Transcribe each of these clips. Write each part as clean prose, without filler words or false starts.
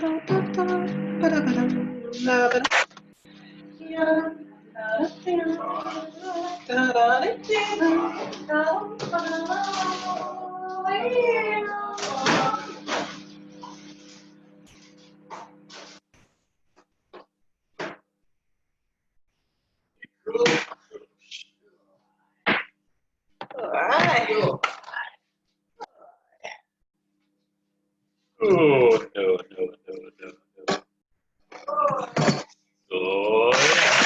Oh, no. Oh, yeah.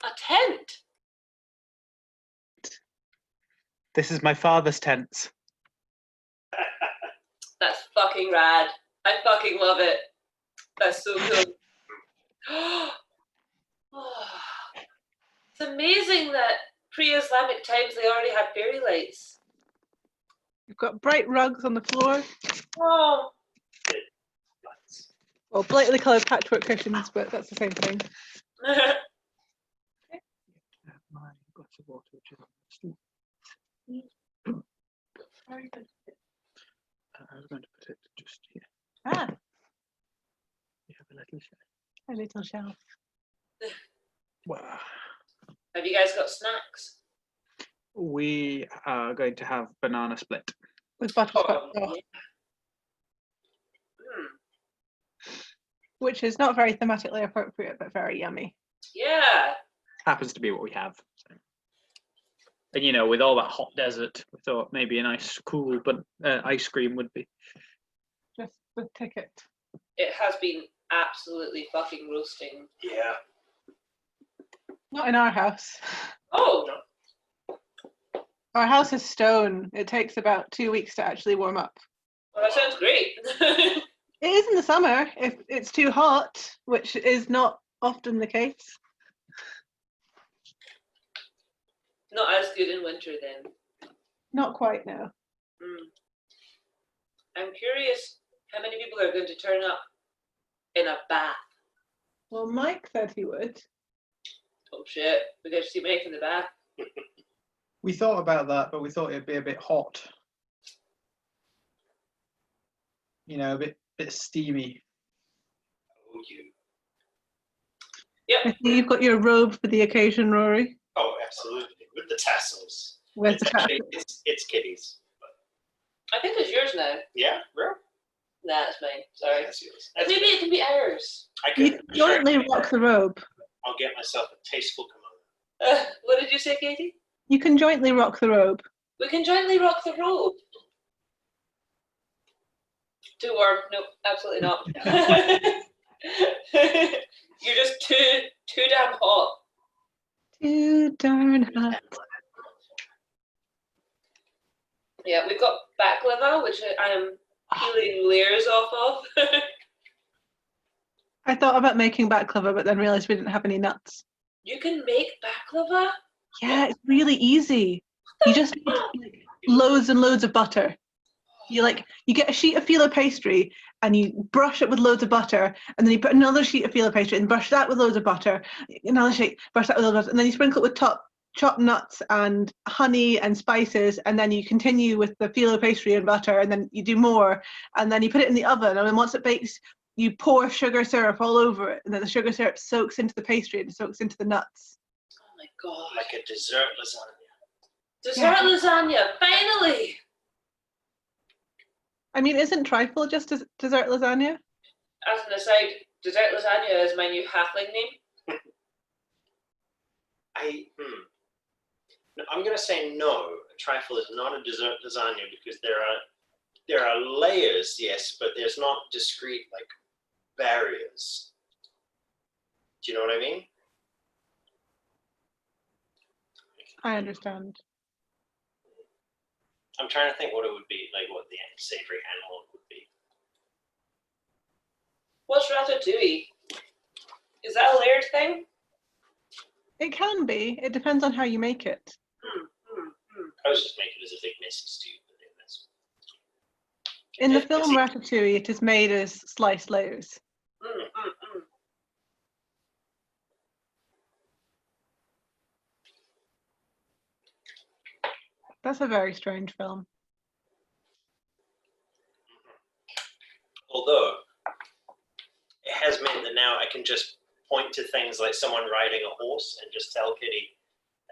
A tent? This is my father's tent. That's fucking rad. I fucking love it. That's so cool. It's amazing that pre-Islamic times they already had fairy lights. You've got bright rugs on the floor. Oh. Well, brightly coloured patchwork cushions, but that's the same thing. My glass of water, which is Very good. I was going to put it just here. Ah, You have a little shelf. a little shelf. Wow. Have you guys got snacks? We are going to have banana split. With butterscotch sauce, Yeah. which is not very thematically appropriate, but very yummy. Yeah. Happens to be what we have. So. And you know, with all that hot desert, we thought maybe a nice cool but ice cream would be. Just the ticket. It has been absolutely fucking roasting. Yeah. Not in our house. Oh. Our house is stone. It takes about 2 weeks to actually warm up. Well, that sounds great. It is in the summer if it's too hot, which is not often the case. Not as good in winter then. Not quite, no. I'm curious how many people are going to turn up in a bath. Well, Mike said he would. Oh shit, we get to see Mike in the bath. We thought about that, but we thought it'd be a bit hot. You know, a bit steamy. Oh, you. Yep. You've got your robe for the occasion, Rory. Oh, absolutely. With the tassels. With It's the actually, it's Kitty's. I think it's yours now. Yeah, real? Nah, it's mine. Sorry. That's yours. Maybe it can be ours. I You can jointly rock the robe. I'll get myself a tasteful kimono. What did you say, Katie? You can jointly rock the robe. We can jointly rock the robe. Too warm? Nope, absolutely not. You're just too damn hot. Too darn hot. Yeah, we've got baklava, which I am peeling layers off of. I thought about making baklava, but then realised we didn't have any nuts. You can make baklava? Yeah, it's really easy. You just need like, loads and loads of butter. You get a sheet of phyllo pastry and you brush it with loads of butter, and then you put another sheet of phyllo pastry and brush that with loads of butter, another sheet, brush that with loads of butter, and then you sprinkle it with chopped nuts and honey and spices, and then you continue with the phyllo pastry and butter, and then you do more, and then you put it in the oven, and then once it bakes, you pour sugar syrup all over it, and then the sugar syrup soaks into the pastry and soaks into the nuts. Oh my god. Like a dessert lasagna. Dessert lasagna, finally! I mean, isn't trifle just dessert lasagna? As an aside, dessert lasagna is my new halfling name. No, I'm going to say no. A trifle is not a dessert lasagna because there are layers, yes, but there's not discrete like barriers. Do you know what I mean? I understand. I'm trying to think what it would be, like what the savory analog would be. What's ratatouille? Is that a layered thing? It can be. It depends on how you make it. I was just making it as a big messy stew. But then that's... In the film Ratatouille, it is made as sliced layers. That's a very strange film. Although, it has meant that now I can just point to things like someone riding a horse and just tell Kitty,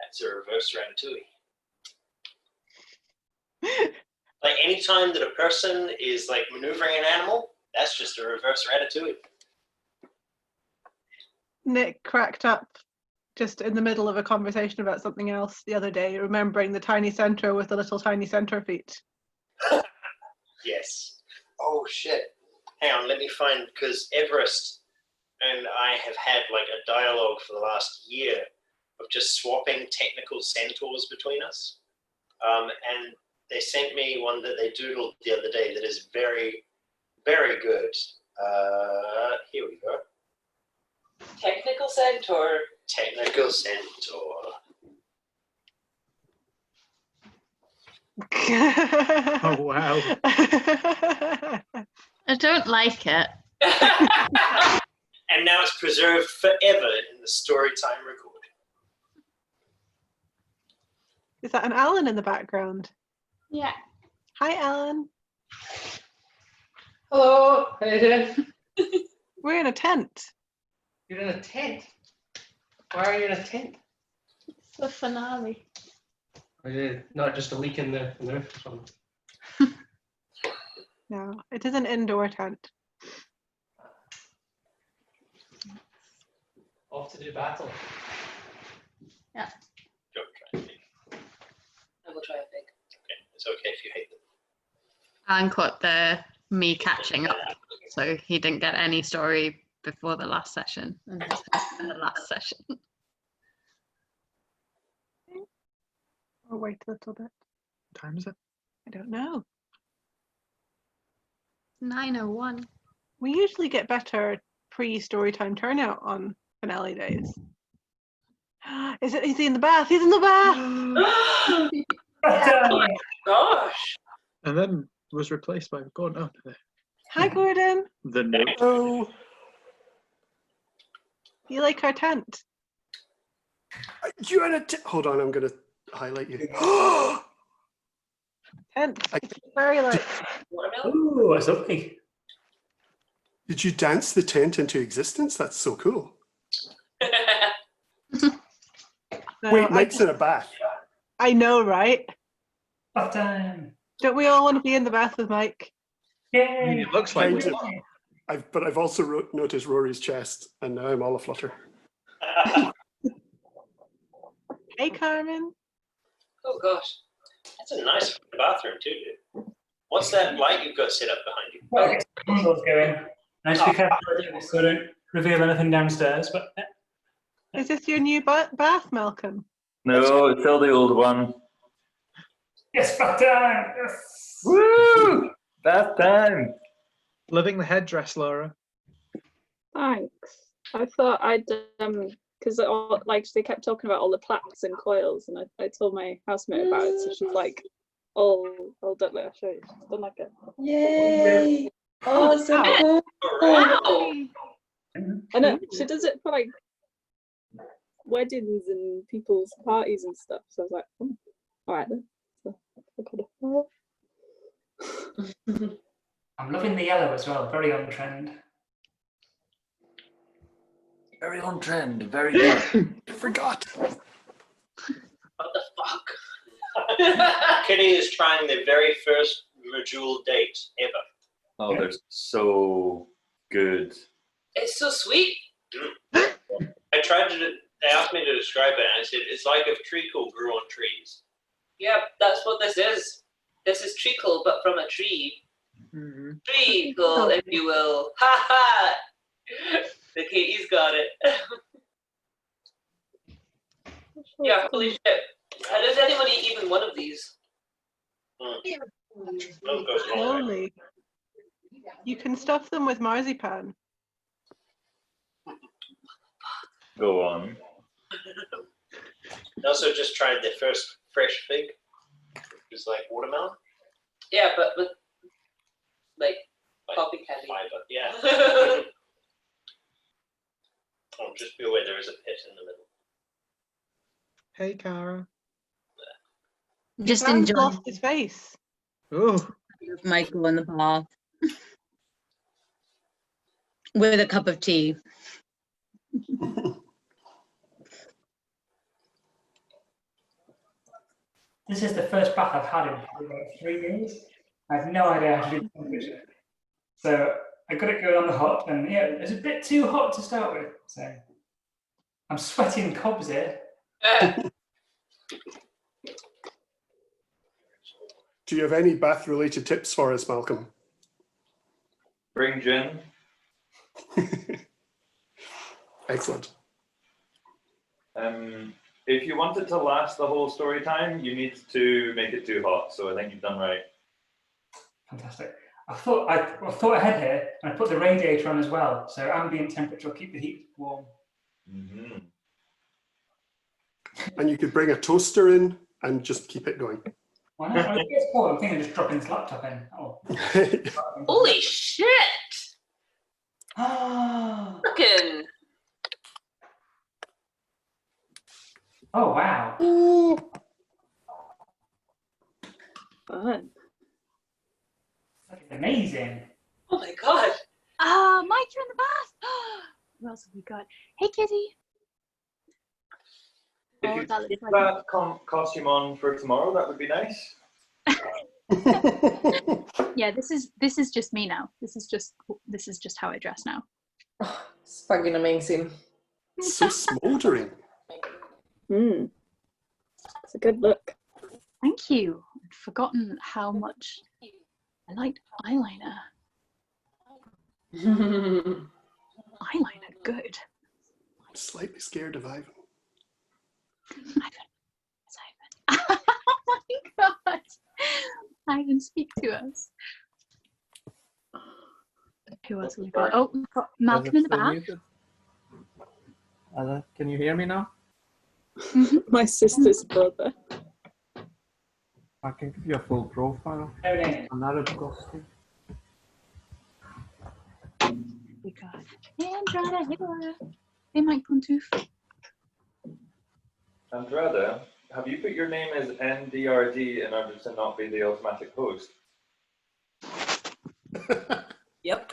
that's a reverse ratatouille. Like any time that a person is like maneuvering an animal, that's just a reverse ratatouille. Nick cracked up just in the middle of a conversation about something else the other day, remembering the tiny centaur with the little tiny centaur feet. Yes. Oh shit. Hang on, let me find, because Everest and I have had like a dialogue for the last year of just swapping technical centaurs between us. And they sent me one that they doodled the other day that is very, very good. Here we go. Technical centaur. Technical centaur. Oh wow. I don't like it. And now it's preserved forever in the Storytime recording. Is that an Alan in the background? Yeah. Hi, Alan. Hello, how you doing? We're in a tent. You're in a tent. Why are you in a tent? It's the finale. Or is it not just a leak in the roof or something? No, it is an indoor tent. Off to do battle. Don't try and think. I will try and think. Okay, it's okay if you hate them. Alan caught me catching up, so he didn't get any story before the last session, and his in the last session. Or wait a little bit. What time is it? I don't know. 9:01. We usually get better pre-Storytime turnout on finale days. Is he in the bath? He's in the bath! Oh my gosh. And then was replaced by Gordon. Oh, Hi, Gordon. the note. Oh, You like our tent? you're in a hold on, I'm going to highlight you. Tent. It's very like. Watermelon? Ooh, what's up, Nick? Did you dance the tent into existence? That's so cool. No, Wait, Mike's in a bath. I know, right? Bath time. Don't we all want to be in the bath with Mike? I mean, Yay! it looks like Kind of. But I've also noticed Rory's chest, and now I'm all aflutter. Hey, Carmen. Oh gosh. That's a nice bathroom too, dude. What's that light you've got set up behind you? Well, I guess the candles going. I just be careful so I don't reveal anything downstairs, but yeah. Is this your new bath, Malcolm? No, it's still the old one. Yes, bath time! Yes! Woo! Bath time! living the headdress, Laura. Thanks. I thought I'd because like they kept talking about all the plaques and coils, and I told my housemate about it, so she's like, "Oh, don't let her show you." She's done like a Yay! Oh, so cool. Wow. I know she does it for like weddings and people's parties and stuff. So I was like, oh, all right then. So I got I'm loving the yellow as well, very on trend. Very on trend, very good. I forgot. What the fuck? Kitty is trying their very first module date ever. Oh, they're so good. It's so sweet. I tried to. They asked me to describe it, and I said it's like if treacle grew on trees. Yep, that's what this is. This is treacle, but from a tree. Mm-hmm. Treacle, if you will. Ha ha! The Katie's got it. Yeah, holy shit. How does anyone eat even one of these? Milk goes a long way. Slowly. You can stuff them with marzipan. Go on. They also just tried their first fresh fig. It's like watermelon. Yeah, but with like coffee candy. Fiber, yeah. Oh, just be aware there is a pit in the middle. Hey, Cara. Just Sam's enjoy lost his face. Oh, Michael in the bath with a cup of tea. This is the first bath I've had in probably about 3 years. I have no idea how to do the So I got it going on the hot, and yeah, it's a bit too hot to start with. So I'm sweating cobs here. Do you have any bath-related tips for us, Malcolm? Bring gin. Excellent. if you want it to last the whole story time, you need to make it too hot. So I think you've done right. Fantastic. I thought ahead here, and I put the radiator on as well, so ambient temperature will keep the heat warm. Mm-hmm. And you could bring a toaster in and just keep it going. Why not? Well, it gets cold. I'm thinking of just dropping this laptop in. Oh. Holy shit! Oh Fucking. wow. Fun. That's amazing. Oh my god. Mike, you're in the bath. Who else have we got? Hey, Kitty. If Oh, you that keep looks like that costume on for tomorrow, that would be nice. yeah. This is just me now. This is just how I dress now. Oh, it's fucking amazing. So smouldering. It's a good look. Thank you. I'd forgotten how much I liked eyeliner. Eyeliner, good. I'm slightly scared of Ivan. Ivan. Oh my god. Ivan, speak to us. Who else have we got? Oh, we've got Malcolm in the back. Can you hear me now? My sister's brother. I can give you a full profile. Another costume. We got Andrada. Hey, Laura. Hey, Mike Pontoof. Andrada, have you put your name as NDRD in order to not be the automatic host? Yep.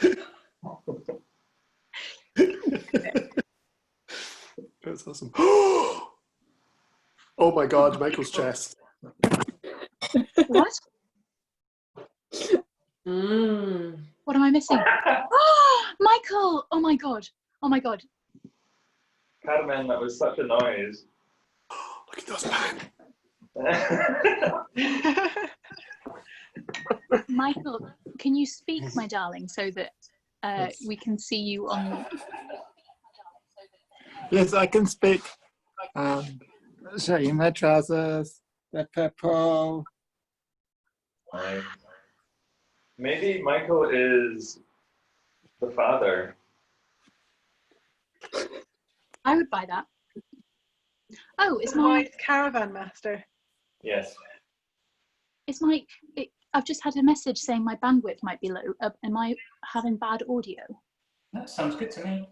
That's awesome. Oh my god, Michael's chest. What? What am I missing? Oh, Michael! Oh my god! Oh my god! Carmen, that was such a noise. Look at those pants. Michael, can you speak, my darling, so that we can see you on? Yes, I can speak. Showing my trousers, the purple. Right. Maybe Michael is the father. I would buy that. Oh, is my caravan master? Yes. Is my? I've just had a message saying my bandwidth might be low. Am I having bad audio? That sounds good to me.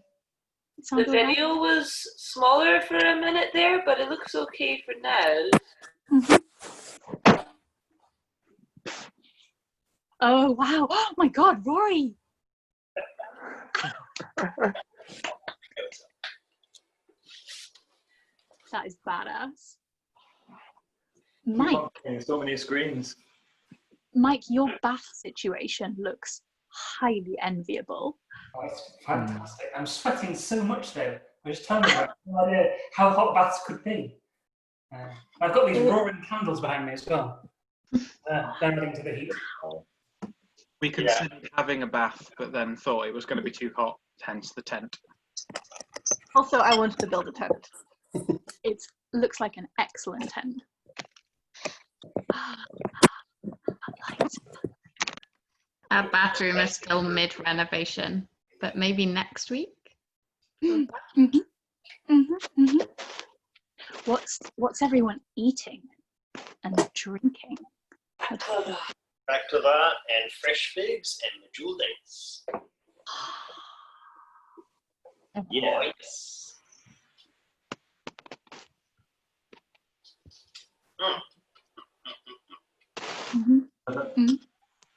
The video was smaller for a minute there, but it looks okay for now. Oh wow! Oh my god, Rory! That is badass. Mike, So many screens. Mike, your bath situation looks highly enviable. Oh, it's fantastic. I'm sweating so much though. I was telling you, I have no idea how hot baths could be. I've got these roaring candles behind me as well. They're adding to the heat. We considered having a bath, but then thought it was going to be too hot, hence the tent. Also, I wanted to build a tent. It looks like an excellent tent. Our bathroom is still mid-renovation, but maybe next week. What's everyone eating and drinking? Baklava and fresh figs and jewel dates. Yes.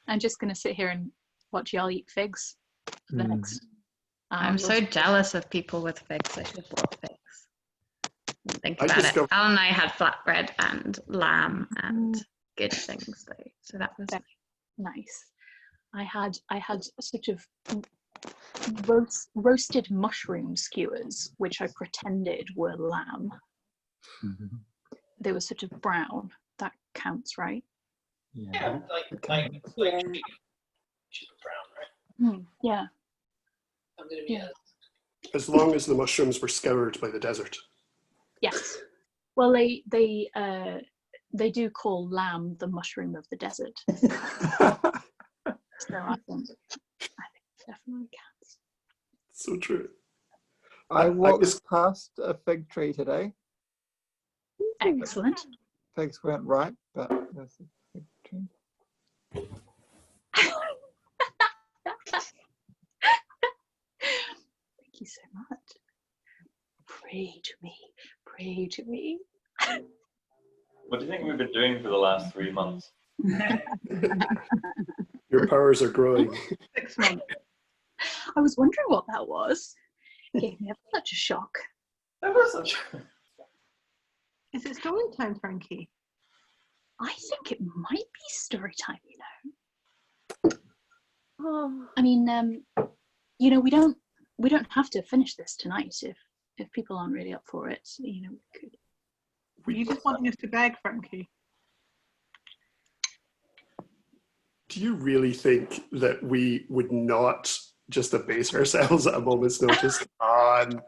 I'm just going to sit here and watch y'all eat figs for the next. I'm so jealous of people with figs. I should have brought figs. Think I about it. discovered- Al and I had flatbread and lamb and good things though. So that was nice. I had sort of roasted mushroom skewers, which I pretended were lamb. They were sort of brown. That counts, right? Yeah, like sheep brown, right? Yeah. I'm gonna be As long as the mushrooms were scoured by the desert. Yes. Well, they do call lamb the mushroom of the desert. So I think definitely cats. So true. I walked past a fig tree today. Excellent. Figs weren't ripe, but there's a fig tree. Thank you so much. Pray to me. Pray to me. What do you think we've been doing for the last 3 months? Your powers are growing. 6 months. I was wondering what that was. Gave me such a shock. That was such. Is it story time, Frankie? I think it might be story time, you know. Oh. I mean, you know, we don't have to finish this tonight if people aren't really up for it. You know, we could. Were you just wanting us to beg, Frankie? Do you really think that we would not just abase ourselves at a moment's notice? On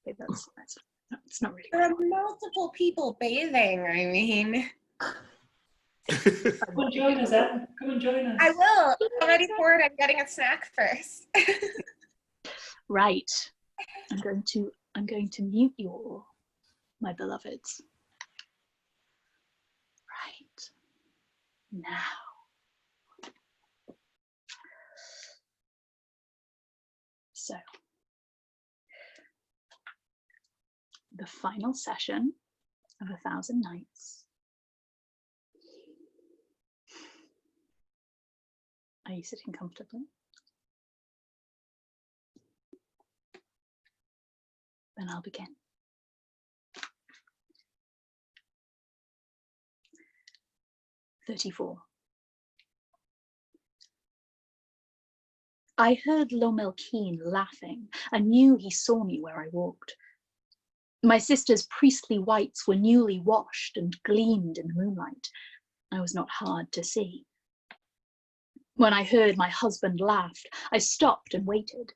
It's not really. There are multiple people bathing. I mean, Come and join us, Em. Come and join us. I will. I'm ready for it. I'm getting a snack first. Right. I'm going to mute you all, my beloveds. Right. Now. So, the final session of 1,000 Nights. Are you sitting comfortably? Then I'll begin. "34. I heard Lomelkeen laughing and knew he saw me where I walked. My sister's priestly whites were newly washed and gleamed in the moonlight. I was not hard to see. When I heard my husband laughed, I stopped and waited.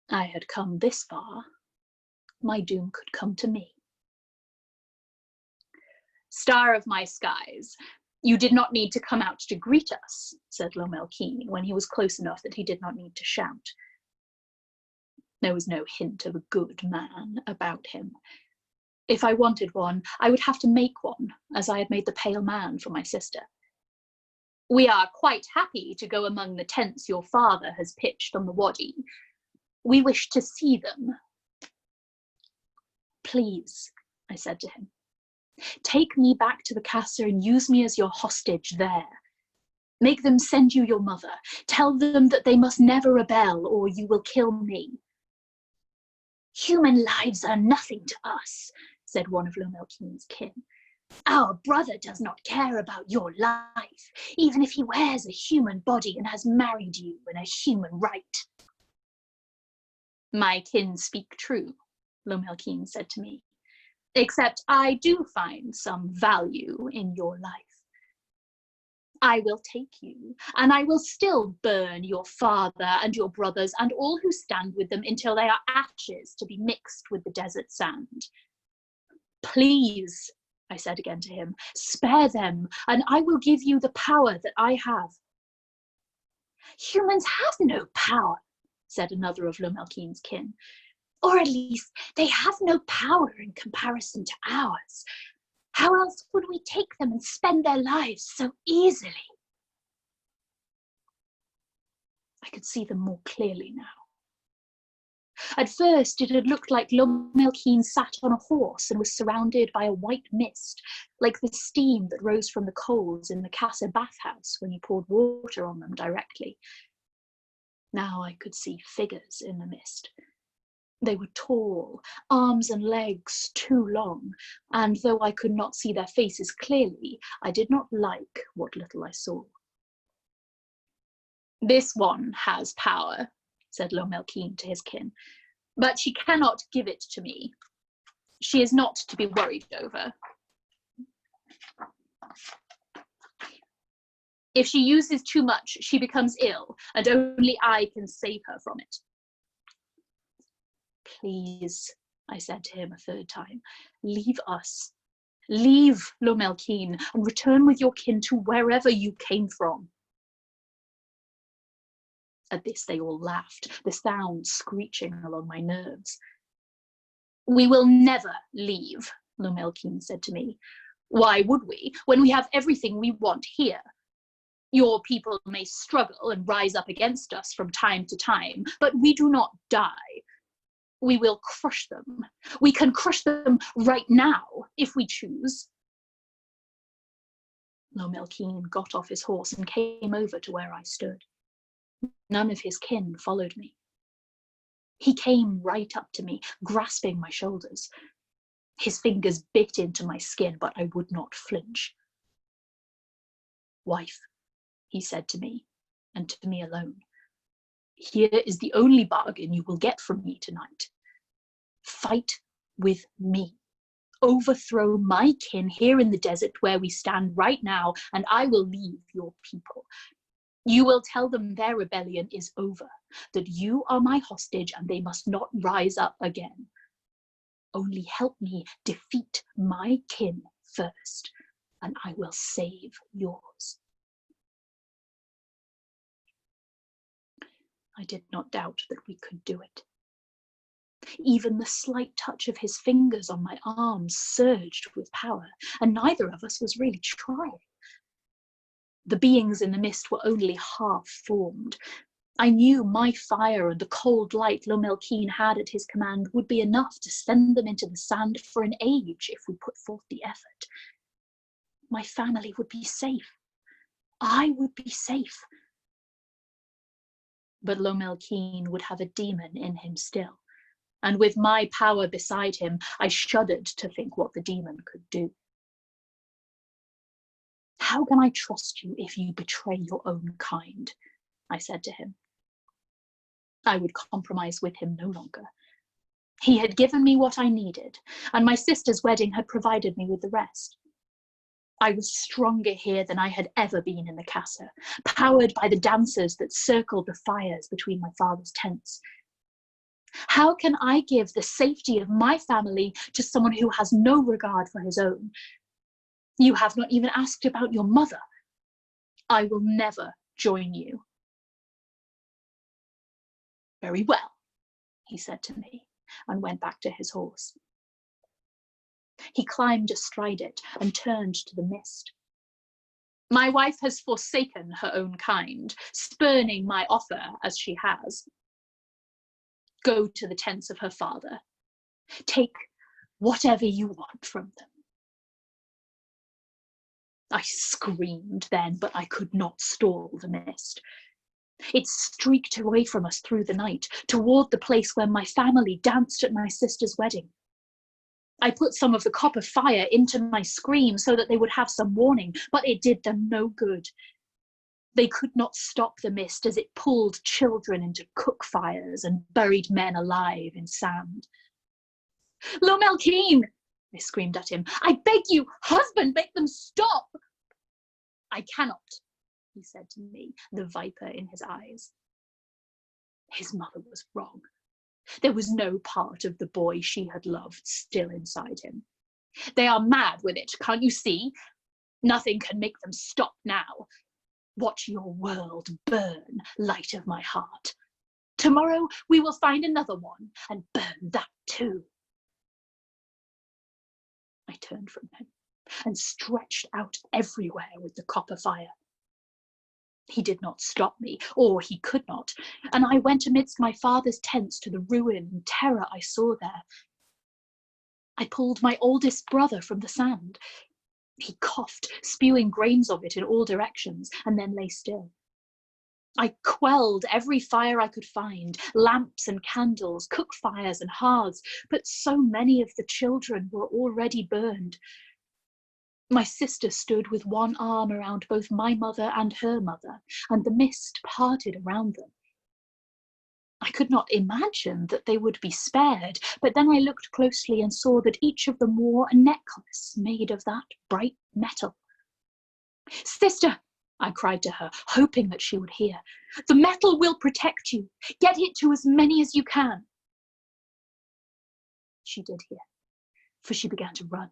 I had come this far. My doom could come to me. Star of my skies, you did not need to come out to greet us, said Lomelkeen when he was close enough that he did not need to shout. There was no hint of a good man about him. If I wanted one, I would have to make one, as I had made the pale man for my sister. We are quite happy to go among the tents your father has pitched on the wadi. We wish to see them. Please, I said to him, take me back to the casa and use me as your hostage there. Make them send you your mother. Tell them that they must never rebel or you will kill me. Human lives are nothing to us, said one of Lomelkeen's kin. Our brother does not care about your life, even if he wears a human body and has married you in a human right. My kin speak true, Lomelkeen said to me, except I do find some value in your life. I will take you, and I will still burn your father and your brothers and all who stand with them until they are ashes to be mixed with the desert sand. Please, I said again to him, spare them, and I will give you the power that I have. Humans have no power, said another of Lomelkeen's kin. Or at least they have no power in comparison to ours. How else would we take them and spend their lives so easily? I could see them more clearly now. At first, it had looked like Lomelkeen sat on a horse and was surrounded by a white mist, like the steam that rose from the coals in the casa bathhouse when you poured water on them directly. Now I could see figures in the mist. They were tall, arms and legs too long, and though I could not see their faces clearly, I did not like what little I saw. This one has power, said Lomelkeen to his kin, but she cannot give it to me. She is not to be worried over. If she uses too much, she becomes ill, and only I can save her from it. Please, I said to him a third time. Leave us. Leave Lomelkeen and return with your kin to wherever you came from. At this they all laughed, the sound screeching along my nerves. We will never leave, Lomelkeen said to me. Why would we, when we have everything we want here? Your people may struggle and rise up against us from time to time, but we do not die. We will crush them. We can crush them right now, if we choose. Lomelkeen got off his horse and came over to where I stood. None of his kin followed me. He came right up to me, grasping my shoulders. His fingers bit into my skin, but I would not flinch. Wife, he said to me, and to me alone, here is the only bargain you will get from me tonight. Fight with me. Overthrow my kin here in the desert where we stand right now, and I will leave your people. You will tell them their rebellion is over, that you are my hostage and they must not rise up again. Only help me defeat my kin first, and I will save yours. I did not doubt that we could do it. Even the slight touch of his fingers on my arms surged with power, and neither of us was really trying. The beings in the mist were only half formed. I knew my fire and the cold light Lomelkeen had at his command would be enough to send them into the sand for an age if we put forth the effort. My family would be safe. I would be safe. But Lomelkeen would have a demon in him still, and with my power beside him, I shuddered to think what the demon could do. How can I trust you if you betray your own kind? I said to him. I would compromise with him no longer. He had given me what I needed, and my sister's wedding had provided me with the rest. I was stronger here than I had ever been in the casa, powered by the dancers that circled the fires between my father's tents. How can I give the safety of my family to someone who has no regard for his own? You have not even asked about your mother. I will never join you. Very well, he said to me, and went back to his horse. He climbed astride it and turned to the mist. My wife has forsaken her own kind, spurning my offer as she has. Go to the tents of her father. Take whatever you want from them. I screamed then, but I could not stall the mist. It streaked away from us through the night, toward the place where my family danced at my sister's wedding. I put some of the copper fire into my scream so that they would have some warning, but it did them no good. They could not stop the mist as it pulled children into cook fires and buried men alive in sand. Lomelkeen, I screamed at him. I beg you, husband, make them stop. I cannot, he said to me, the viper in his eyes. His mother was wrong. There was no part of the boy she had loved still inside him. They are mad with it, can't you see? Nothing can make them stop now. Watch your world burn, light of my heart. Tomorrow we will find another one and burn that too. I turned from him and stretched out everywhere with the copper fire. He did not stop me, or he could not, and I went amidst my father's tents to the ruin and terror I saw there. I pulled my oldest brother from the sand. He coughed, spewing grains of it in all directions, and then lay still. I quelled every fire I could find, lamps and candles, cook fires and hearths, but so many of the children were already burned. My sister stood with one arm around both my mother and her mother, and the mist parted around them. I could not imagine that they would be spared, but then I looked closely and saw that each of them wore a necklace made of that bright metal. Sister, I cried to her, hoping that she would hear, the metal will protect you. Get it to as many as you can. She did hear, for she began to run.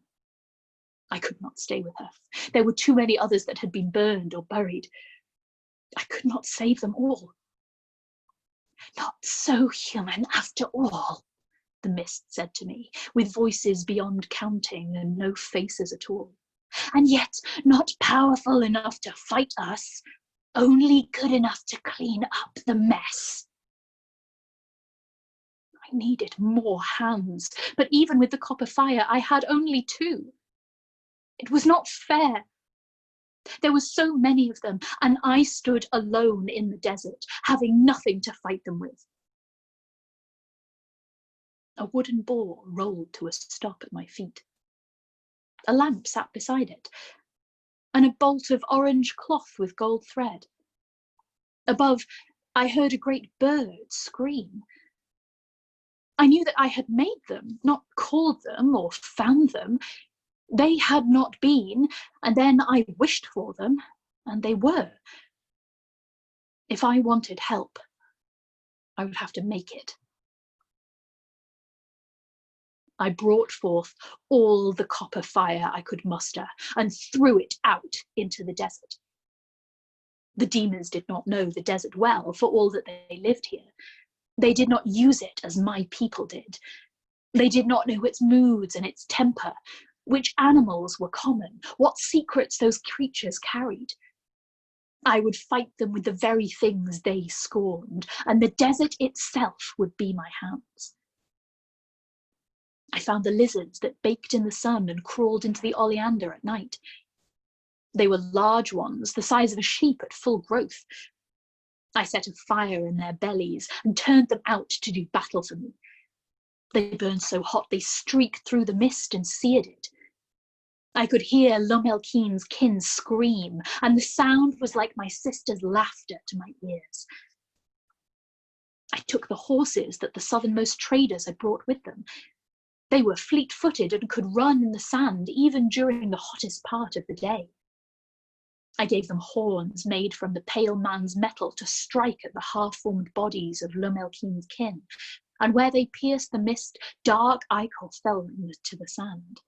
I could not stay with her. There were too many others that had been burned or buried. I could not save them all. Not so human after all, the mist said to me, with voices beyond counting and no faces at all. And yet not powerful enough to fight us, only good enough to clean up the mess. I needed more hands, but even with the copper fire, I had only 2. It was not fair. There were so many of them, and I stood alone in the desert, having nothing to fight them with. A wooden ball rolled to a stop at my feet. A lamp sat beside it, and a bolt of orange cloth with gold thread. Above, I heard a great bird scream. I knew that I had made them, not called them or found them. They had not been, and then I wished for them, and they were. If I wanted help, I would have to make it. I brought forth all the copper fire I could muster and threw it out into the desert. The demons did not know the desert well, for all that they lived here. They did not use it as my people did. They did not know its moods and its temper, which animals were common, what secrets those creatures carried. I would fight them with the very things they scorned, and the desert itself would be my hands. I found the lizards that baked in the sun and crawled into the oleander at night. They were large ones, the size of a sheep at full growth. I set a fire in their bellies and turned them out to do battle for me. They burned so hot they streaked through the mist and seared it. I could hear Lomelkeen's kin scream, and the sound was like my sister's laughter to my ears. I took the horses that the southernmost traders had brought with them. They were fleet-footed and could run in the sand even during the hottest part of the day. I gave them horns made from the pale man's metal to strike at the half-formed bodies of Lomelkeen's kin, and where they pierced the mist, dark ichor fell to the sand.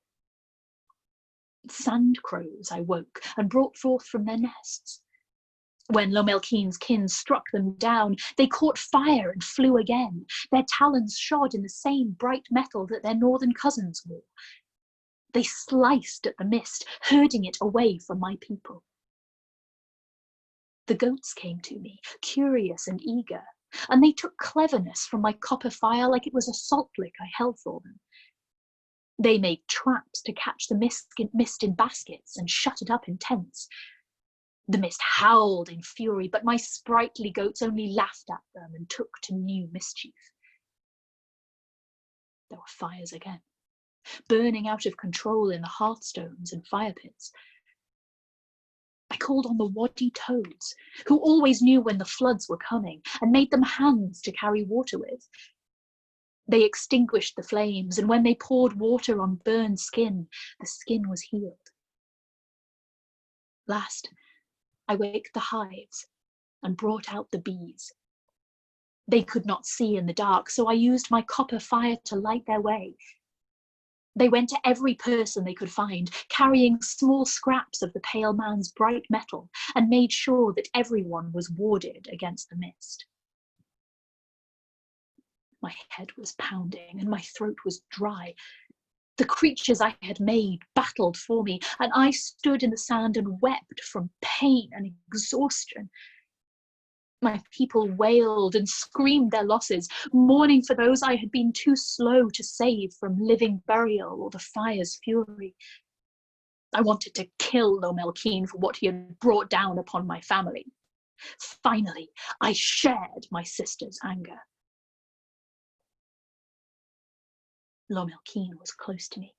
Sand crows I woke and brought forth from their nests. When Lomelkeen's kin struck them down, they caught fire and flew again. Their talons shod in the same bright metal that their northern cousins wore. They sliced at the mist, herding it away from my people. The goats came to me, curious and eager, and they took cleverness from my copper fire like it was a salt lick I held for them. They made traps to catch the mist in baskets and shut it up in tents. The mist howled in fury, but my sprightly goats only laughed at them and took to new mischief. There were fires again, burning out of control in the hearthstones and fire pits. I called on the waddy toads, who always knew when the floods were coming, and made them hands to carry water with. They extinguished the flames, and when they poured water on burned skin, the skin was healed. Last, I waked the hives and brought out the bees. They could not see in the dark, so I used my copper fire to light their way. They went to every person they could find, carrying small scraps of the pale man's bright metal, and made sure that everyone was warded against the mist. My head was pounding and my throat was dry. The creatures I had made battled for me, and I stood in the sand and wept from pain and exhaustion. My people wailed and screamed their losses, mourning for those I had been too slow to save from living burial or the fire's fury. I wanted to kill Lomelkeen for what he had brought down upon my family. Finally, I shared my sister's anger. Lomelkeen was close to me,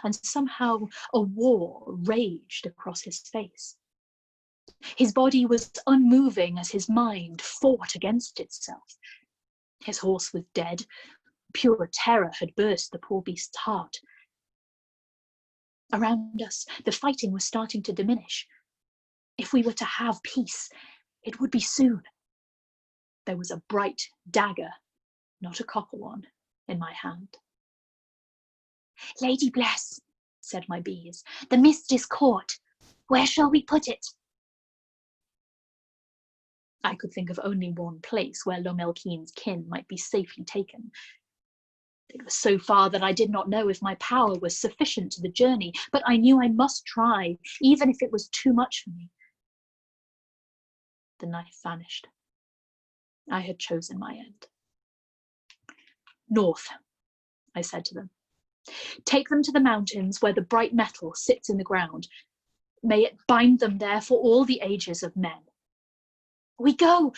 and somehow a war raged across his face. His body was unmoving as his mind fought against itself. His horse was dead. Pure terror had burst the poor beast's heart. Around us, the fighting was starting to diminish. If we were to have peace, it would be soon. There was a bright dagger, not a copper one, in my hand. Lady bless, said my bees, the mist is caught. Where shall we put it? I could think of only one place where Lomelkeen's kin might be safely taken. It was so far that I did not know if my power was sufficient to the journey, but I knew I must try, even if it was too much for me. The knife vanished. I had chosen my end. North, I said to them. Take them to the mountains where the bright metal sits in the ground. May it bind them there for all the ages of men. We go,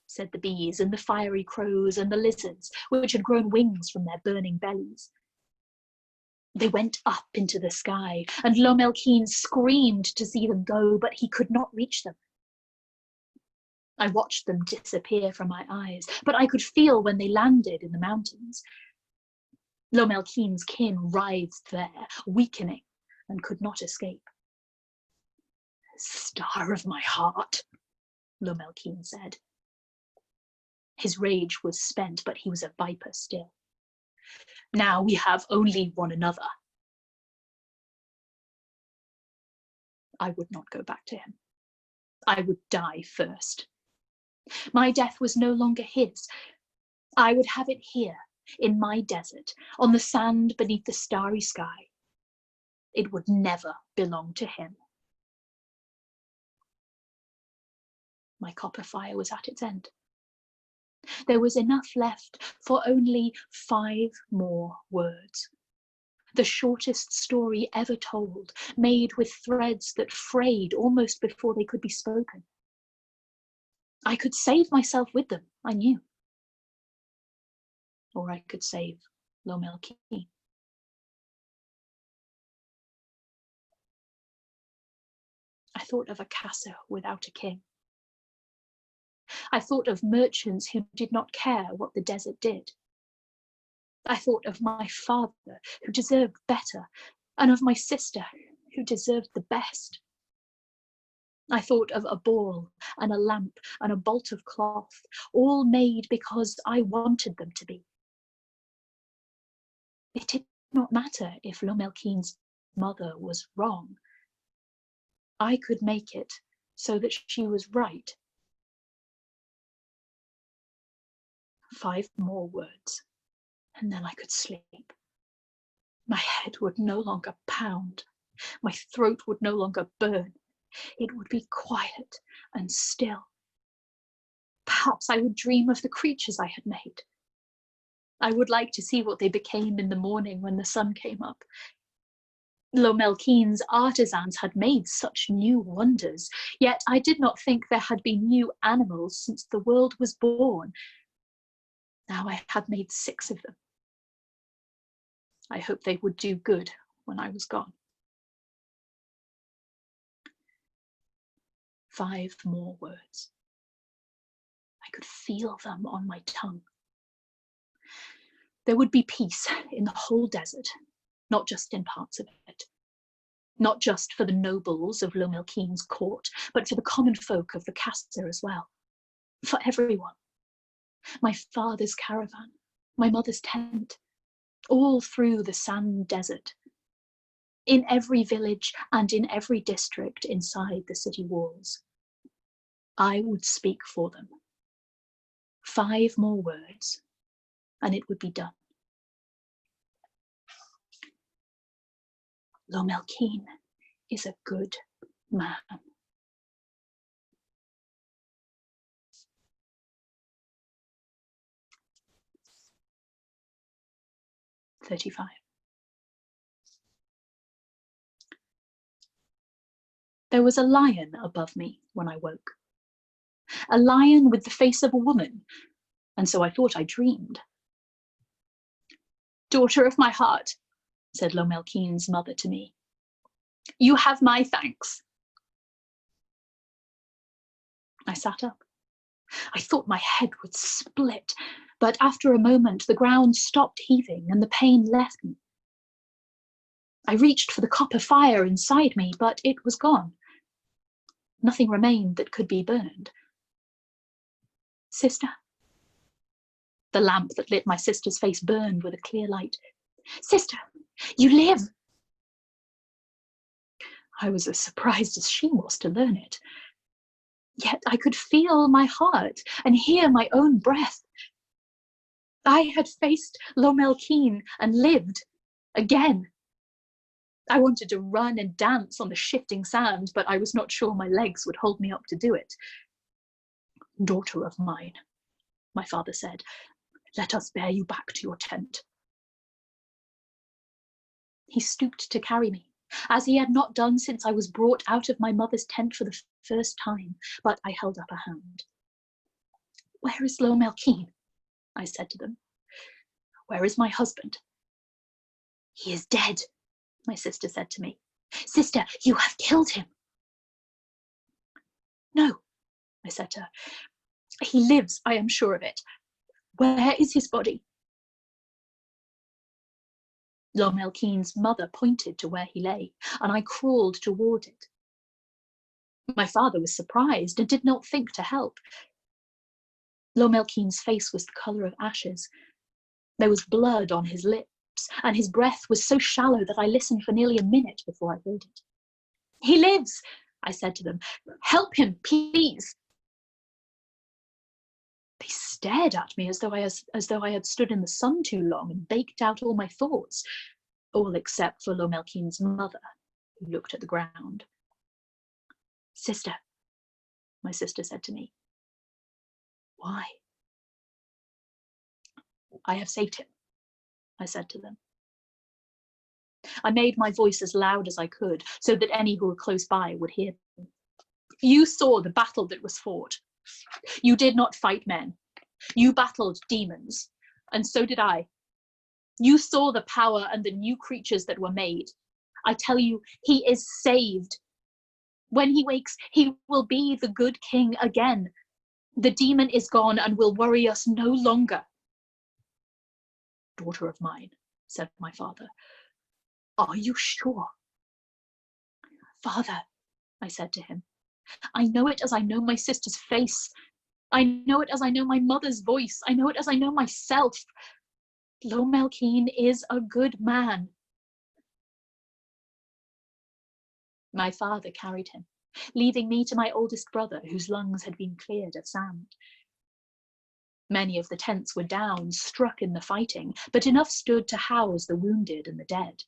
said the bees and the fiery crows and the lizards, which had grown wings from their burning bellies. They went up into the sky, and Lomelkeen screamed to see them go, but he could not reach them. I watched them disappear from my eyes, but I could feel when they landed in the mountains. Lomelkeen's kin writhed there, weakening, and could not escape. Star of my heart, Lomelkeen said. His rage was spent, but he was a viper still. Now we have only one another. I would not go back to him. I would die first. My death was no longer his. I would have it here, in my desert, on the sand beneath the starry sky. It would never belong to him. My copper fire was at its end. There was enough left for only 5 more words. The shortest story ever told, made with threads that frayed almost before they could be spoken. I could save myself with them, I knew. Or I could save Lomelkeen. I thought of a casa without a king. I thought of merchants who did not care what the desert did. I thought of my father, who deserved better, and of my sister, who deserved the best. I thought of a ball and a lamp and a bolt of cloth, all made because I wanted them to be. It did not matter if Lomelkeen's mother was wrong. I could make it so that she was right. 5 more words, and then I could sleep. My head would no longer pound. My throat would no longer burn. It would be quiet and still. Perhaps I would dream of the creatures I had made. I would like to see what they became in the morning when the sun came up. Lomelkeen's artisans had made such new wonders, yet I did not think there had been new animals since the world was born. Now I had made 6 of them. I hoped they would do good when I was gone. 5 more words. I could feel them on my tongue. There would be peace in the whole desert, not just in parts of it. Not just for the nobles of Lomelkeen's court, but for the common folk of the casa as well. For everyone. My father's caravan, my mother's tent, all through the sand desert. In every village and in every district inside the city walls. I would speak for them. 5 more words, and it would be done. Lomelkeen is a good man. "35. There was a lion above me when I woke. A lion with the face of a woman, and so I thought I dreamed. Daughter of my heart, said Lomelkeen's mother to me, you have my thanks. I sat up. I thought my head would split, but after a moment the ground stopped heaving and the pain left me. I reached for the copper fire inside me, but it was gone. Nothing remained that could be burned. Sister? The lamp that lit my sister's face burned with a clear light. Sister, you live! I was as surprised as she was to learn it. Yet I could feel my heart and hear my own breath. I had faced Lomel Keen and lived again. I wanted to run and dance on the shifting sand, but I was not sure my legs would hold me up to do it. Daughter of mine, my father said, let us bear you back to your tent. He stooped to carry me, as he had not done since I was brought out of my mother's tent for the first time, but I held up a hand. Where is Lomel Keen? I said to them. Where is my husband? He is dead, my sister said to me. Sister, you have killed him. No, I said to her. He lives, I am sure of it. Where is his body? Lomel Keen's mother pointed to where he lay, and I crawled toward it. My father was surprised and did not think to help. Lomel Keen's face was the colour of ashes. There was blood on his lips, and his breath was so shallow that I listened for nearly a minute before I heard it. He lives, I said to them. Help him, please. They stared at me as though I had stood in the sun too long and baked out all my thoughts, all except for Lomel Keen's mother, who looked at the ground. Sister, my sister said to me. Why? I have saved him, I said to them. I made my voice as loud as I could so that any who were close by would hear them. You saw the battle that was fought. You did not fight men. You battled demons, and so did I. You saw the power and the new creatures that were made. I tell you, he is saved. When he wakes, he will be the good king again. The demon is gone and will worry us no longer. Daughter of mine, said my father, are you sure? Father, I said to him, I know it as I know my sister's face. I know it as I know my mother's voice. I know it as I know myself. Lomel Keen is a good man. My father carried him, leaving me to my oldest brother, whose lungs had been cleared of sand. Many of the tents were down, struck in the fighting, but enough stood to house the wounded and the dead.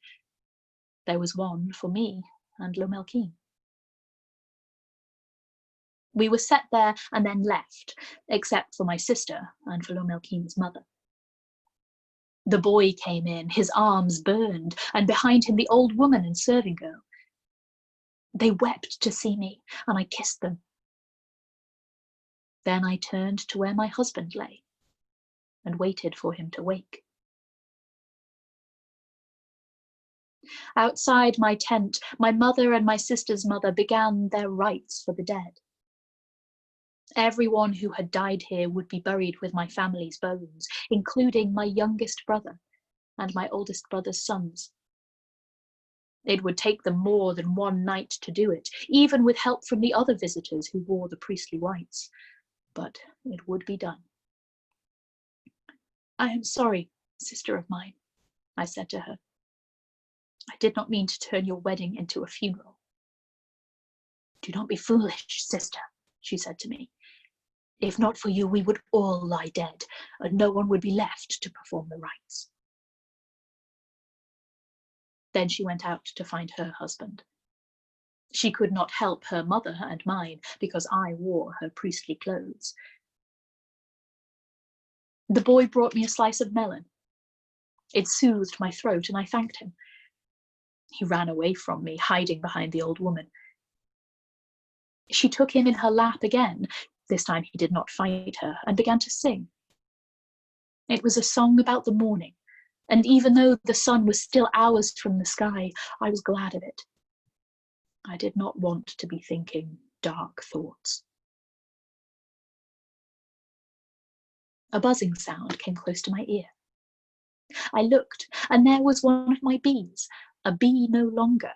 There was one for me and Lomel Keen. We were set there and then left, except for my sister and for Lomel Keen's mother. The boy came in, his arms burned, and behind him the old woman and serving girl. They wept to see me, and I kissed them. Then I turned to where my husband lay and waited for him to wake. Outside my tent, my mother and my sister's mother began their rites for the dead. Everyone who had died here would be buried with my family's bones, including my youngest brother and my oldest brother's sons. It would take them more than one night to do it, even with help from the other visitors who wore the priestly whites, but it would be done. I am sorry, sister of mine, I said to her. I did not mean to turn your wedding into a funeral. Do not be foolish, sister, she said to me. If not for you, we would all lie dead, and no one would be left to perform the rites. Then she went out to find her husband. She could not help her mother and mine, because I wore her priestly clothes. The boy brought me a slice of melon. It soothed my throat, and I thanked him. He ran away from me, hiding behind the old woman. She took him in her lap again. This time he did not fight her, and began to sing. It was a song about the morning, and even though the sun was still hours from the sky, I was glad of it. I did not want to be thinking dark thoughts. A buzzing sound came close to my ear. I looked, and there was one of my bees, a bee no longer.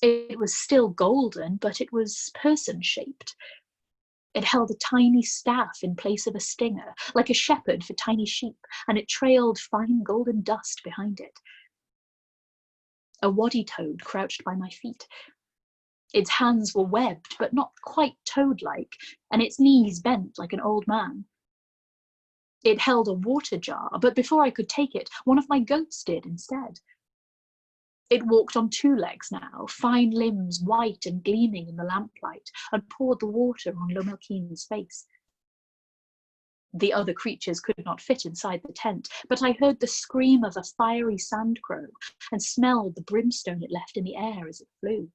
It was still golden, but it was person-shaped. It held a tiny staff in place of a stinger, like a shepherd for tiny sheep, and it trailed fine golden dust behind it. A waddy toad crouched by my feet. Its hands were webbed, but not quite toad-like, and its knees bent like an old man. It held a water jar, but before I could take it, one of my goats did instead. It walked on 2 legs now, fine limbs white and gleaming in the lamplight, and poured the water on Lomelkeen's face. The other creatures could not fit inside the tent, but I heard the scream of a fiery sand crow and smelled the brimstone it left in the air as it flew.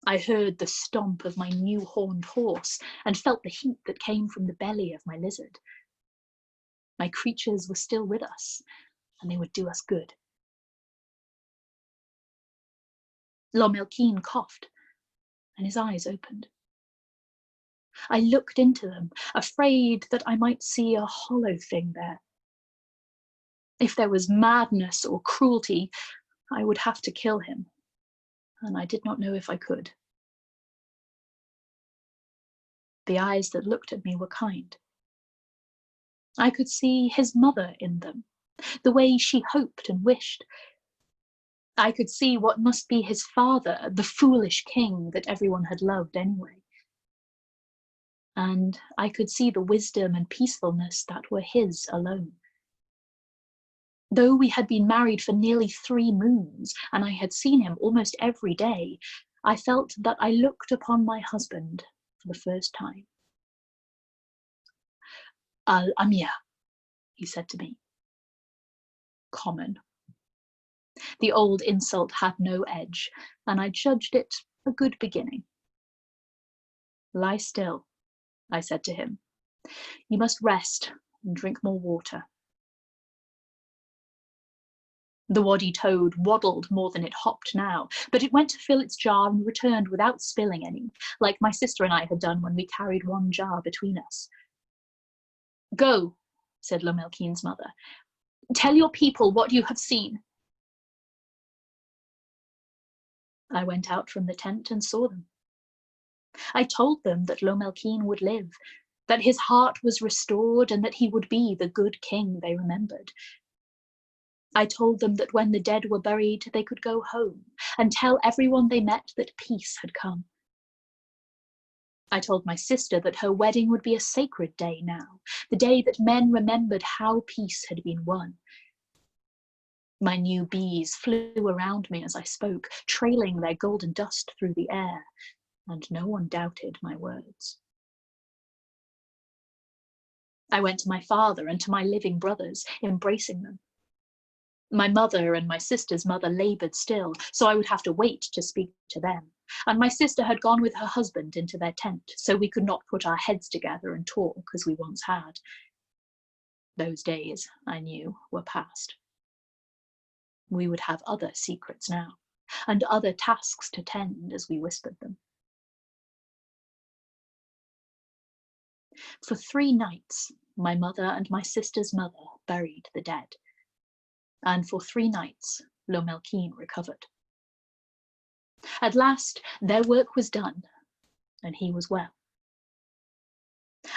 I heard the stomp of my new horned horse and felt the heat that came from the belly of my lizard. My creatures were still with us, and they would do us good. Lomelkeen coughed, and his eyes opened. I looked into them, afraid that I might see a hollow thing there. If there was madness or cruelty, I would have to kill him, and I did not know if I could. The eyes that looked at me were kind. I could see his mother in them, the way she hoped and wished. I could see what must be his father, the foolish king that everyone had loved anyway. And I could see the wisdom and peacefulness that were his alone. Though we had been married for nearly 3 moons, and I had seen him almost every day, I felt that I looked upon my husband for the first time. Al-Amir, he said to me. Common. The old insult had no edge, and I judged it a good beginning. Lie still, I said to him. You must rest and drink more water. The waddy toad waddled more than it hopped now, but it went to fill its jar and returned without spilling any, like my sister and I had done when we carried 1 jar between us. Go, said Lomelkeen's mother. Tell your people what you have seen. I went out from the tent and saw them. I told them that Lomelkeen would live, that his heart was restored and that he would be the good king they remembered. I told them that when the dead were buried, they could go home and tell everyone they met that peace had come. I told my sister that her wedding would be a sacred day now, the day that men remembered how peace had been won. My new bees flew around me as I spoke, trailing their golden dust through the air, and no one doubted my words. I went to my father and to my living brothers, embracing them. My mother and my sister's mother laboured still, so I would have to wait to speak to them. And my sister had gone with her husband into their tent, so we could not put our heads together and talk as we once had. Those days, I knew, were past. We would have other secrets now, and other tasks to tend as we whispered them. For 3 nights, my mother and my sister's mother buried the dead. And for 3 nights, Lomelkeen recovered. At last, their work was done, and he was well.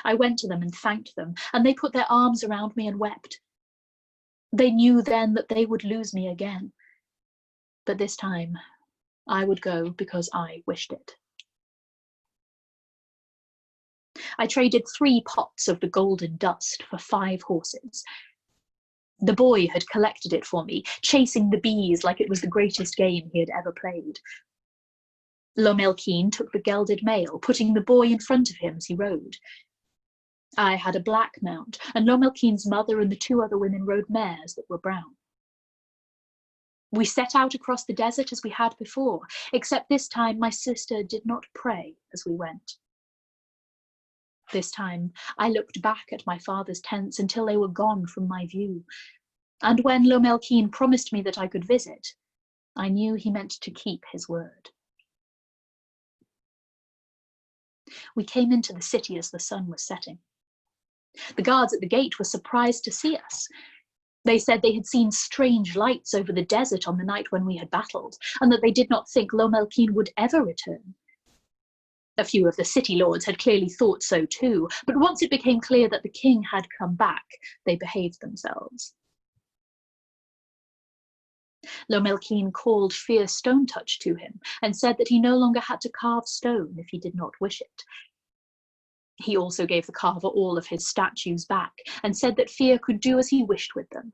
I went to them and thanked them, and they put their arms around me and wept. They knew then that they would lose me again, but this time I would go because I wished it. I traded 3 pots of the golden dust for 5 horses. The boy had collected it for me, chasing the bees like it was the greatest game he had ever played. Lomelkeen took the gelded male, putting the boy in front of him as he rode. I had a black mount, and Lomelkeen's mother and the 2 other women rode mares that were brown. We set out across the desert as we had before, except this time my sister did not pray as we went. This time I looked back at my father's tents until they were gone from my view, and when Lomelkeen promised me that I could visit, I knew he meant to keep his word. We came into the city as the sun was setting. The guards at the gate were surprised to see us. They said they had seen strange lights over the desert on the night when we had battled, and that they did not think Lomelkeen would ever return. A few of the city lords had clearly thought so too, but once it became clear that the king had come back, they behaved themselves. Lomelkeen called Fear Stonetouch to him and said that he no longer had to carve stone if he did not wish it. He also gave the carver all of his statues back and said that Fear could do as he wished with them.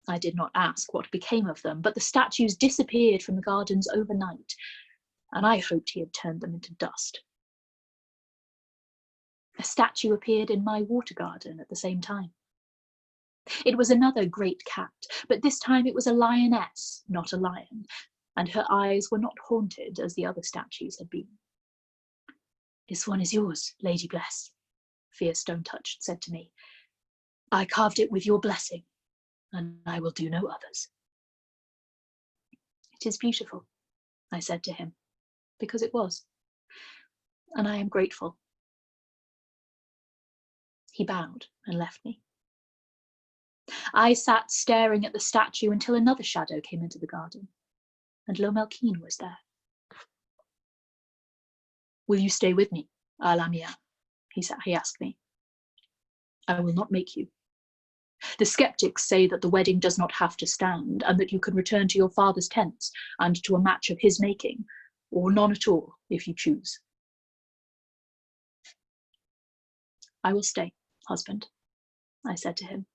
I did not ask what became of them, but the statues disappeared from the gardens overnight, and I hoped he had turned them into dust. A statue appeared in my water garden at the same time. It was another great cat, but this time it was a lioness, not a lion, and her eyes were not haunted as the other statues had been. "This one is yours, Lady Bless," Fear Stonetouch said to me. "I carved it with your blessing, and I will do no others." "It is beautiful," I said to him, because it was, "and I am grateful." He bowed and left me. I sat staring at the statue until another shadow came into the garden, and Lomelkeen was there. "Will you stay with me, Alamia?" he asked me. "I will not make you. The skeptics say that the wedding does not have to stand, and that you can return to your father's tents and to a match of his making, or none at all, if you choose." "I will stay, husband," I said to him.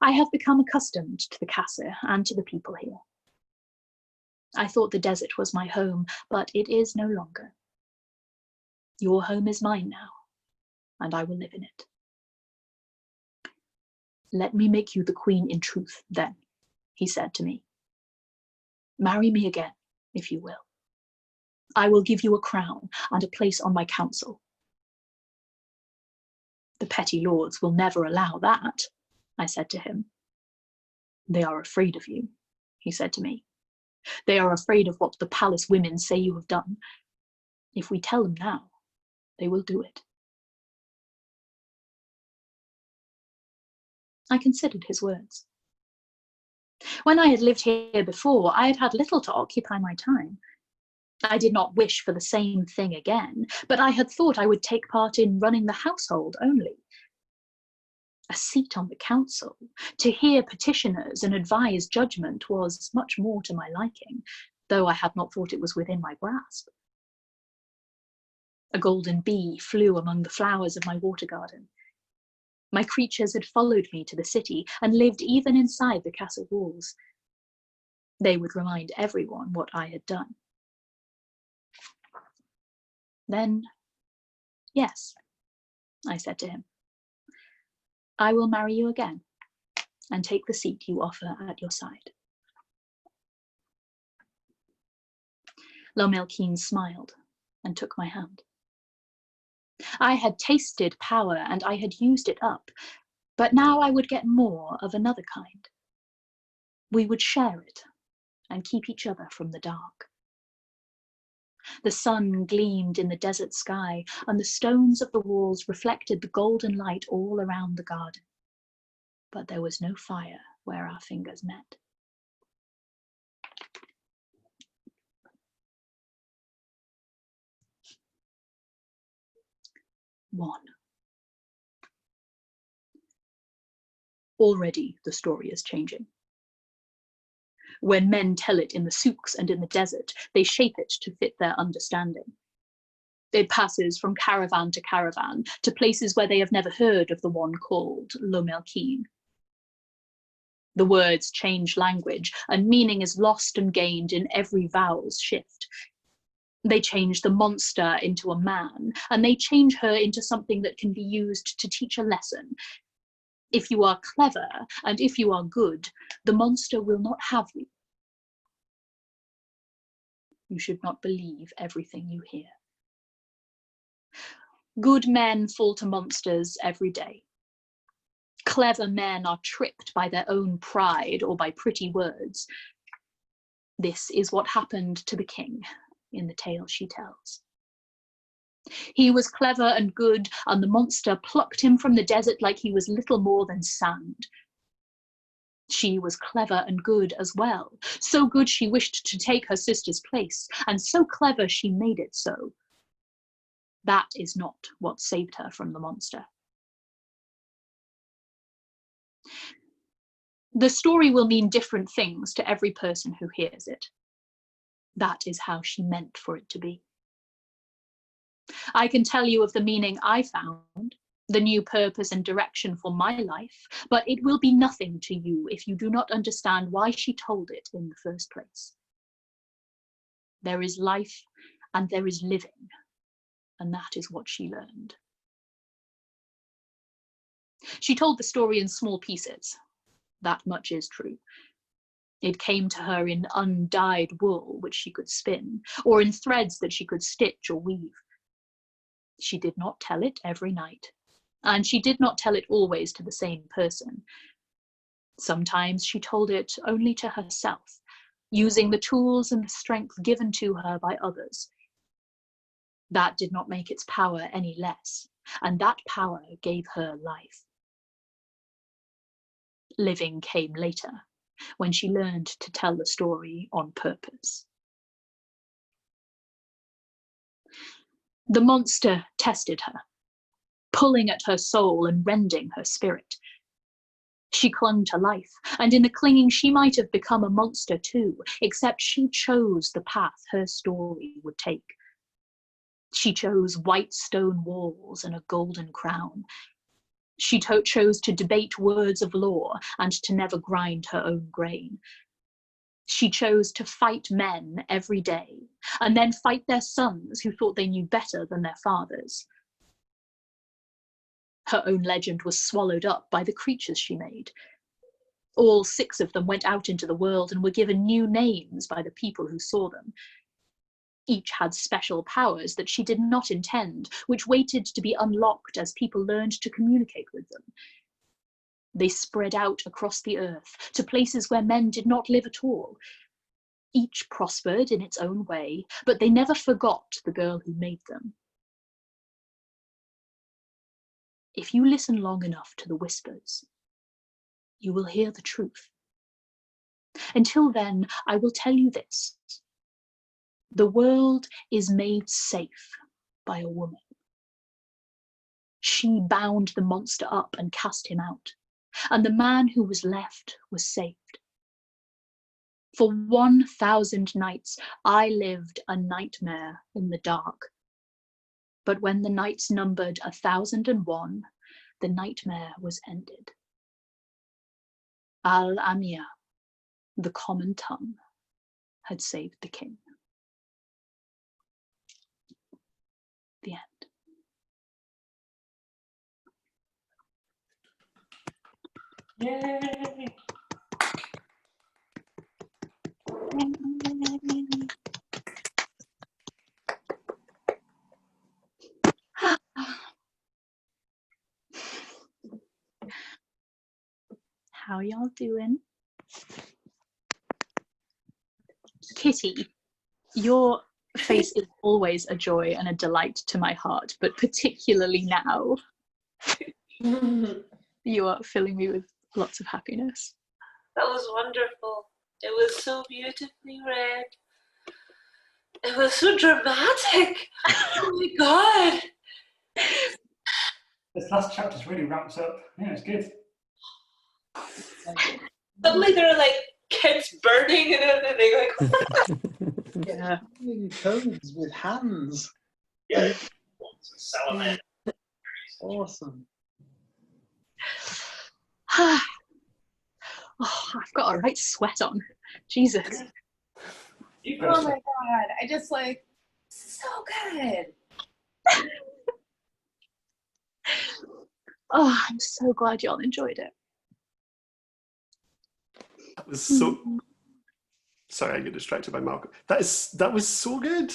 "I have become accustomed to the castle and to the people here. I thought the desert was my home, but it is no longer. Your home is mine now, and I will live in it." "Let me make you the queen in truth, then," he said to me. "Marry me again, if you will. I will give you a crown and a place on my council." "The petty lords will never allow that," I said to him. "They are afraid of you," he said to me. "They are afraid of what the palace women say you have done. If we tell them now, they will do it." I considered his words. When I had lived here before, I had had little to occupy my time. I did not wish for the same thing again, but I had thought I would take part in running the household only. A seat on the council, to hear petitioners and advise judgment, was much more to my liking, though I had not thought it was within my grasp. A golden bee flew among the flowers of my water garden. My creatures had followed me to the city and lived even inside the castle walls. They would remind everyone what I had done. Then, yes, I said to him, "I will marry you again and take the seat you offer at your side." Lomelkeen smiled and took my hand. I had tasted power and I had used it up, but now I would get more of another kind. We would share it and keep each other from the dark. The sun gleamed in the desert sky, and the stones of the walls reflected the golden light all around the garden. But there was no fire where our fingers met. One. Already the story is changing. When men tell it in the souks and in the desert, they shape it to fit their understanding. It passes from caravan to places where they have never heard of the one called Lomelkeen. The words change language, and meaning is lost and gained in every vowel's shift. They change the monster into a man, and they change her into something that can be used to teach a lesson. If you are clever, and if you are good, the monster will not have you. You should not believe everything you hear. Good men fall to monsters every day. Clever men are tricked by their own pride or by pretty words. This is what happened to the king in the tale she tells. He was clever and good, and the monster plucked him from the desert like he was little more than sand. She was clever and good as well, so good she wished to take her sister's place, and so clever she made it so. That is not what saved her from the monster. The story will mean different things to every person who hears it. That is how she meant for it to be. I can tell you of the meaning I found, the new purpose and direction for my life, but it will be nothing to you if you do not understand why she told it in the first place. There is life and there is living, and that is what she learned. She told the story in small pieces. That much is true. It came to her in undyed wool, which she could spin, or in threads that she could stitch or weave. She did not tell it every night, and she did not tell it always to the same person. Sometimes she told it only to herself, using the tools and the strength given to her by others. That did not make its power any less, and that power gave her life. Living came later, when she learned to tell the story on purpose. The monster tested her, pulling at her soul and rending her spirit. She clung to life, and in the clinging she might have become a monster too, except she chose the path her story would take. She chose white stone walls and a golden crown. She chose to debate words of law and to never grind her own grain. She chose to fight men every day, and then fight their sons who thought they knew better than their fathers. Her own legend was swallowed up by the creatures she made. All 6 of them went out into the world and were given new names by the people who saw them. Each had special powers that she did not intend, which waited to be unlocked as people learned to communicate with them. They spread out across the earth to places where men did not live at all. Each prospered in its own way, but they never forgot the girl who made them. If you listen long enough to the whispers, you will hear the truth. Until then, I will tell you this. The world is made safe by a woman. She bound the monster up and cast him out, and the man who was left was saved. For 1,000 nights, I lived a nightmare in the dark. But when the nights numbered 1,001, the nightmare was ended. Al-Amia, the common tongue, had saved the king. The end. Yay! How y'all doing? Kitty, your face is always a joy and a delight to my heart, but particularly now, you are filling me with lots of happiness. That was wonderful. It was so beautifully read. It was so dramatic. Oh my god. This last chapter's really ramps up. Yeah, it's good. Suddenly there are like kids burning and everything. Like, Yeah, codes with hands. Yeah. Salamander. Awesome. Oh, I've got a right sweat on. Jesus. Oh my god, I just like, so good. Oh, I'm so glad y'all enjoyed it. That was so. Sorry, I get distracted by Malcolm. That was so good.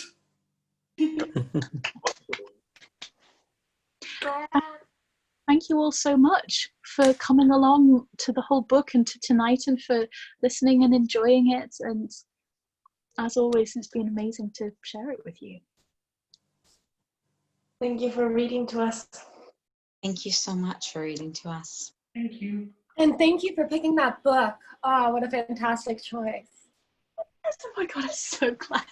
Thank you all so much for coming along to the whole book and to tonight, and for listening and enjoying it. And as always, it's been amazing to share it with you. Thank you for reading to us. Thank you so much for reading to us. Thank you. And thank you for picking that book. Oh, what a fantastic choice. Oh my god, I'm so glad.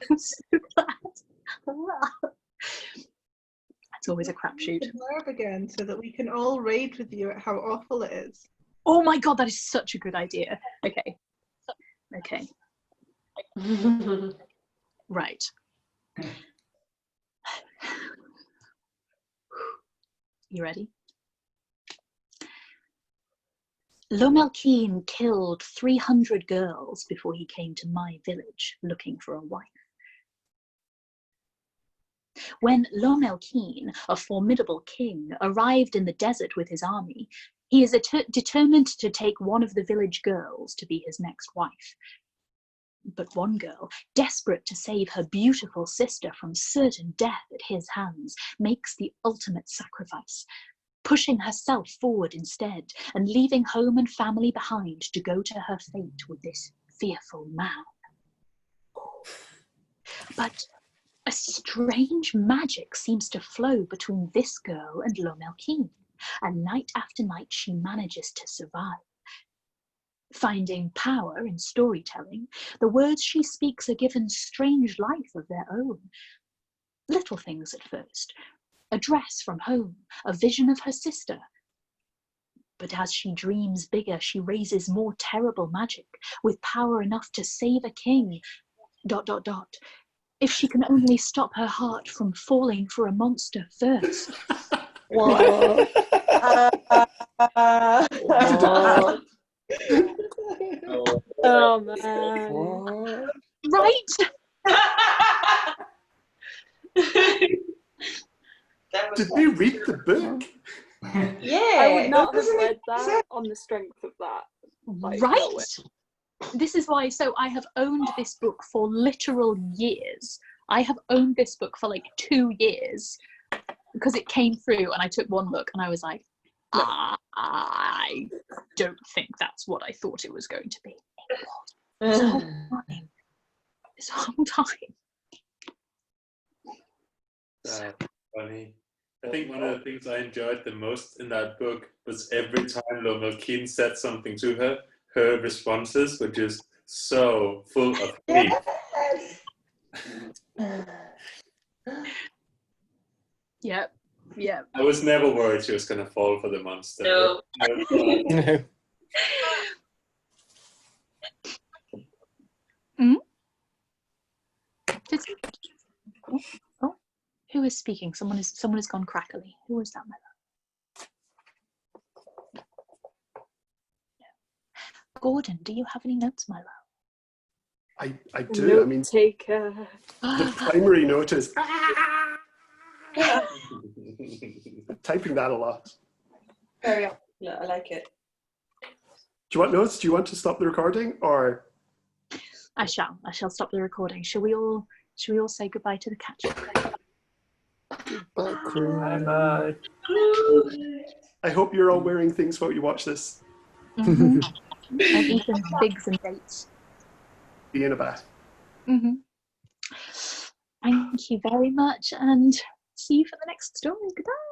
I'm so glad. It's always a crapshoot. The blurb again, so that we can all rage with you at how awful it is. Oh my god, that is such a good idea. Okay. Okay. Right. You ready? Lomelkeen killed 300 girls before he came to my village looking for a wife. When Lomelkeen, a formidable king, arrived in the desert with his army, he is determined to take one of the village girls to be his next wife. But one girl, desperate to save her beautiful sister from certain death at his hands, makes the ultimate sacrifice, pushing herself forward instead and leaving home and family behind to go to her fate with this fearful man. But a strange magic seems to flow between this girl and Lomelkeen, and night after night she manages to survive. Finding power in storytelling, the words she speaks are given strange life of their own. Little things at first, a dress from home, a vision of her sister. But as she dreams bigger, she raises more terrible magic, with power enough to save a king, ... if she can only stop her heart from falling for a monster first. Whoa. Oh man. Right? Did they read the book? Yeah. I would not have Doesn't read it- that on the strength of that. Like, Right? no way. This is why, so I have owned this book for literal years. I have owned this book for like 2 years because it came through and I took one look and I was like, I don't think that's what I thought it was going to be. It was. This whole time. This whole time. That's funny. I think one of the things I enjoyed the most in that book was every time Lomelkeen said something to her, her responses were just so full of hate. Yep. Yep. I was never worried she was going to fall for the monster. No. Oh, who is speaking? Someone has gone crackly. Who was that, my love? Gordon, do you have any notes, my love? I do. I mean, Taker. the primary note is typing that a lot. Carry on. No, I like it. Do you want notes? Do you want to stop the recording, or? I shall stop the recording. Shall we all say goodbye to the catcher? Bye. Bye. I hope you're all wearing things while you watch this. Mm-hmm. And eating figs and dates. Be in a bath. Mm-hmm. Thank you very much, and see you for the next story. Goodbye.